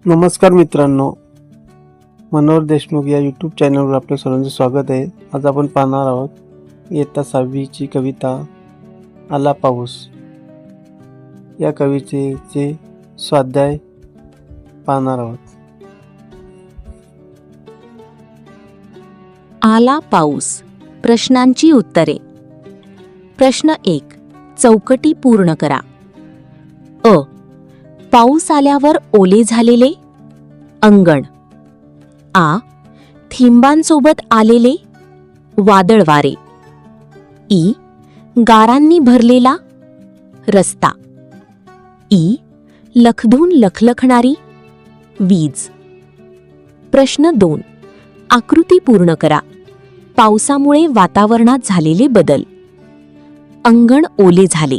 नमस्कार मित्रांनो, मनोहर देशमुख या यूट्यूब चॅनलवर आपल्या सर्वांचे स्वागत आहे. आज आपण पाहणार आहोत इयत्ता 6वीची कविता आला पाऊस. या कवितेचे स्वाध्याय पाहणार आहोत. आला पाऊस. प्रश्नांची उत्तरे. प्रश्न 1. चौकटी पूर्ण करा. अ. पाऊस आल्यावर ओले झालेले अंगण. आ. थेंबांसोबत आलेले वादळ वारे. ई. गारांनी भरलेला रस्ता. ई. लखधून लखलखणारी वीज. प्रश्न 2. आकृती पूर्ण करा. पावसामुळे वातावरणात झालेले बदल. अंगण ओले झाले.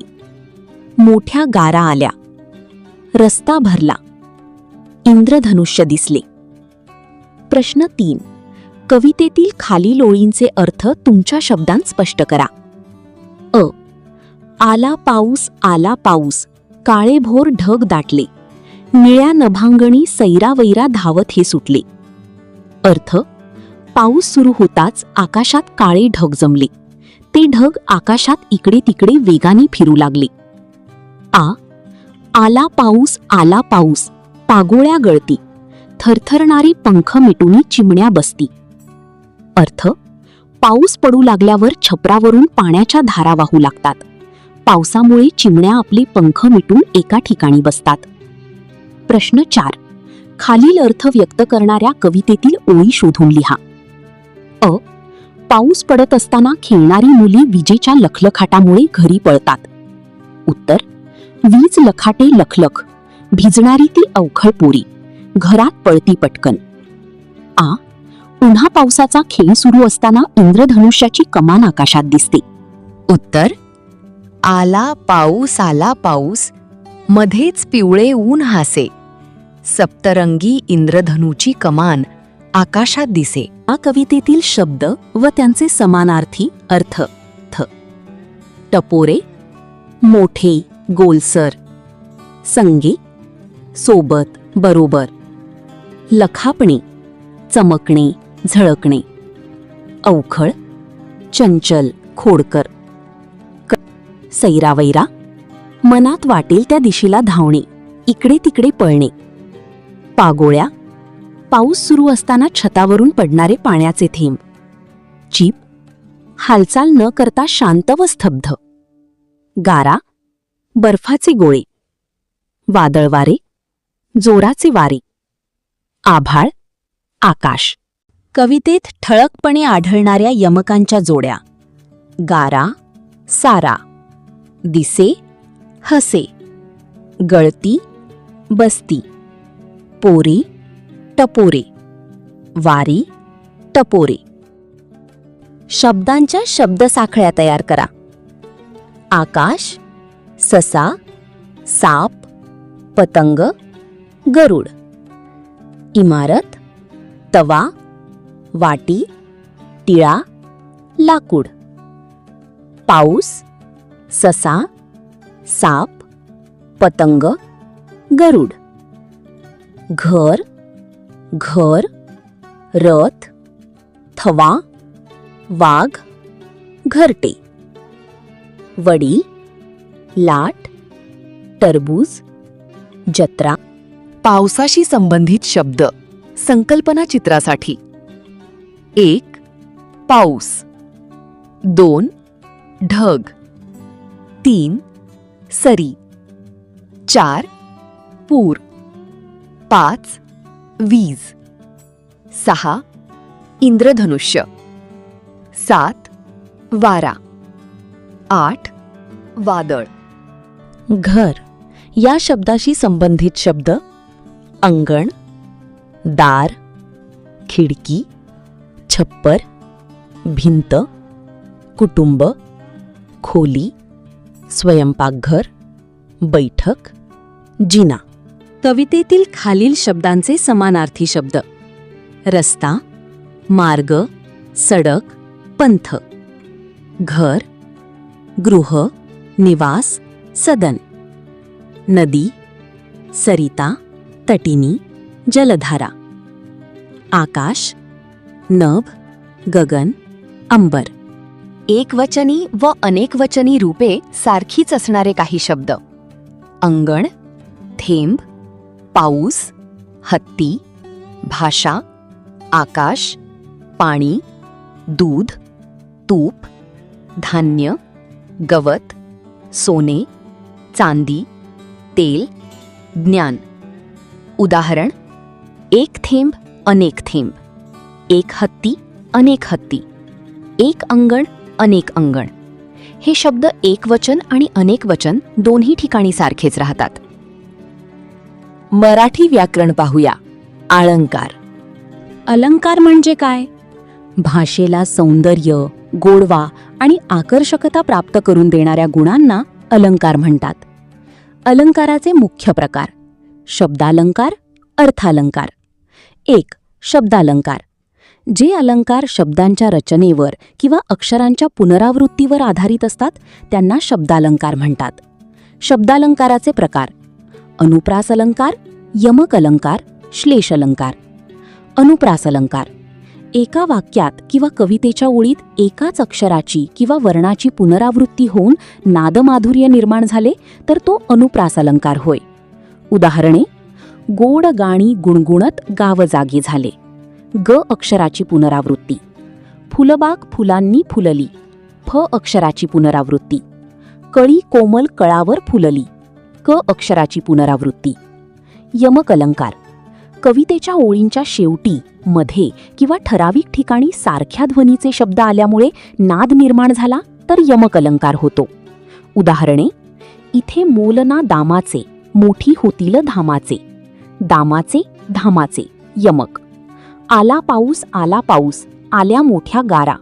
मोठ्या गारा आल्या. रस्ता भरला. इंद्रधनुष्य दिसले. प्रश्न 3. कवितेतील खालील ओळींचे अर्थ तुमच्या शब्दांत स्पष्ट करा. अ. आला पाऊस आला पाऊस, काळेभोर ढग दाटले, निळ्या नभांगणी सैरावैरा धावत हे सुटले. अर्थ. पाऊस सुरू होताच आकाशात काळे ढग जमले. ते ढग आकाशात इकडे तिकडे वेगाने फिरू लागले. आ. आला पाऊस, पागोळ्या गळती, थरथरणारी पंख मिटूनी चिमण्या बसती. अर्थ. पाऊस पडू लागल्यावर छपरावरून पाण्याच्या धारा वाहू लागतात. पावसामुळे चिमण्या आपले पंख मिटून एका ठिकाणी बसतात. प्रश्न 4. खालील अर्थ व्यक्त करणाऱ्या कवितेतील ओळी शोधून लिहा. अ. पाऊस पडत असताना खेळणारी मुली विजेच्या लखलखाटामुळे घरी पळतात. उत्तर. वीज लखाटे लखलख, भिजणारी ती अवखळ पोरी, घरात पळती पटकन. आ. उन्हा पावसाचा खेळ सुरू असताना इंद्रधनुष्याची कमान आकाशात दिसते. उत्तर. आला पाऊस, मध्येच पिवळे ऊन हासे, सप्तरंगी इंद्रधनुची कमान आकाशात दिसे. या कवितेतील शब्द व त्यांचे समानार्थी अर्थ. थ. टपोरे, मोठे, गोलसर. संगे, सोबत, बरोबर. लखापणे, चमकणे, झळकणे. अवखळ, चंचल, खोडकर. सैरावैरा, मनात वाटेल त्या दिशेला धावणे, इकडे तिकडे पळणे. पागोळ्या, पाऊस सुरू असताना छतावरून पडणारे पाण्याचे थेंब. चीप, हालचाल न करता शांत व स्तब्ध. गारा, बर्फाचे गोळे. वादळवारे, जोराचे वारे. आभाळ, आकाश. कवितेत ठळकपणे आढळणाऱ्या यमकांच्या जोड्या. गारा, सारा. दिसे, हसे. गळती, बसती. पोरी, टपोरे. वारी, टपोरे. शब्दांच्या शब्दसाखळ्या तयार करा. आकाश, ससा, साप, पतंग, गरुड. इमारत, तवा, वाटी, टिळा, लाकूड. पाऊस, ससा, साप, पतंग, गरुड. घर, रथ, थवा, वाघ, घरटे. वडील, लाट, टरबूज, जत्रा. पावसाशी संबंधित शब्द संकल्पना चित्रासाठी. 1. पाऊस. 2. ढग. 3. सरी. 4. पूर. 5. वीज. 6. इंद्रधनुष्य. 7. वारा. 8. वादळ. घर या शब्दाशी संबंधित शब्द अंगण, दार, खिडकी, छप्पर, भिंत, कुटुंब, खोली, स्वयंपाकघर, बैठक, जिना. कवितेतील खालील शब्दांचे समानार्थी शब्द. रस्ता, मार्ग, सडक, पंथ. घर, गृह, निवास, सदन. नदी, सरिता, तटिनी, जलधारा. आकाश, नभ, गगन, अंबर. एकवचनी व अनेकवचनी रूपे सारखीच असणारे काही शब्द. अंगण, थेंब, पाऊस, हत्ती, भाषा, आकाश, पाणी, दूध, तूप, धान्य, गवत, सोने, चांदी, तेल, ज्ञान. उदाहरण: एक थेंब, अनेक थेंब. एक हत्ती, अनेक हत्ती. एक अंगण, अनेक अंगण. हे शब्द एकवचन आणि अनेकवचन दोन्ही ठिकाणी सारखेच राहतात. मराठी व्याकरण पाहूया. अलंकार. अलंकार म्हणजे काय? भाषेला सौंदर्य, गोडवा आणि आकर्षकता प्राप्त करून देणाऱ्या गुणांना अलंकार म्हणतात. अलंकाराचे मुख्य प्रकार: शब्दालंकार, अर्थालंकार. 1. शब्दालंकार. जे अलंकार शब्दांच्या रचनेवर किंवा अक्षरांच्या पुनरावृत्तीवर आधारित असतात त्यांना शब्दालंकार म्हणतात. शब्दालंकाराचे प्रकार: अनुप्रास अलंकार, यमक अलंकार, श्लेष अलंकार. अनुप्रास अलंकार. एका वाक्यात किंवा कवितेच्या ओळीत एकाच अक्षराची किंवा वर्णाची पुनरावृत्ती होऊन नादमाधुर्य निर्माण झाले तर तो अनुप्रास अलंकार होय. उदाहरणे: गोड गाणी गुणगुणत गाव जागे झाले. ग अक्षराची पुनरावृत्ती. फुलबाग फुलांनी फुलली. फ अक्षराची पुनरावृत्ती. कळी कोमल कळावर फुलली. क अक्षराची पुनरावृत्ती. यमक अलंकार. कवितेच्या ओळींच्या शेवटी, मध्ये किंवा ठराविक ठिकाणी सारख्या ध्वनीचे शब्द आल्यामुळे नाद निर्माण झाला तर यमक अलंकार होतो. उदाहरणे: इथे मोलना दामाचे, मोठी होतील धामाचे. दामाचे, धामाचे. यमक. आला पाऊस, आल्या मोठ्या गारा.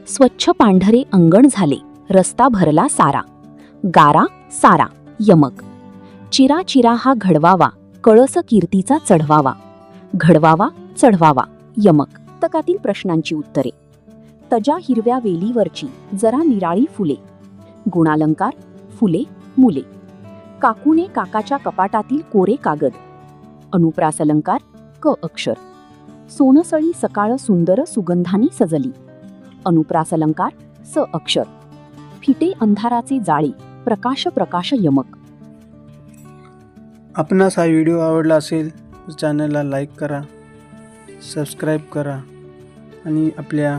स्वच्छ पांढरे अंगण झाले, रस्ता भरला सारा. गारा, सारा. यमक. चिरा चिरा हा घडवावा, कळस कीर्तीचा चढवावा. घडवावा, चढवावा. यमक. पुस्तकातील प्रश्नांची उत्तरे: तजा हिरव्या वेलीवरची जरा निराळी फुले. गुणालंकार: फुले, मुले. काकूने काकाच्या कपाटातील कोरे कागद. अनुप्रास अलंकार: क अक्षर. सोनसळी सकाळ सुंदर सुगंधानी सजली. अनुप्रास अलंकार: स अक्षर. फिटे अंधाराचे जाळे, प्रकाश प्रकाश. यमक. आपणास हा व्हिडिओ आवडला असेल तर चॅनलला लाईक करा, सबस्क्राईब करा आणि आपल्या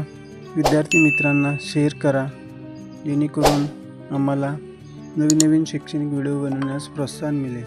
विद्यार्थी मित्रांना शेअर करा, जेणेकरून आम्हाला नवीन शैक्षणिक व्हिडिओ बनवण्यास प्रोत्साहन मिळेल.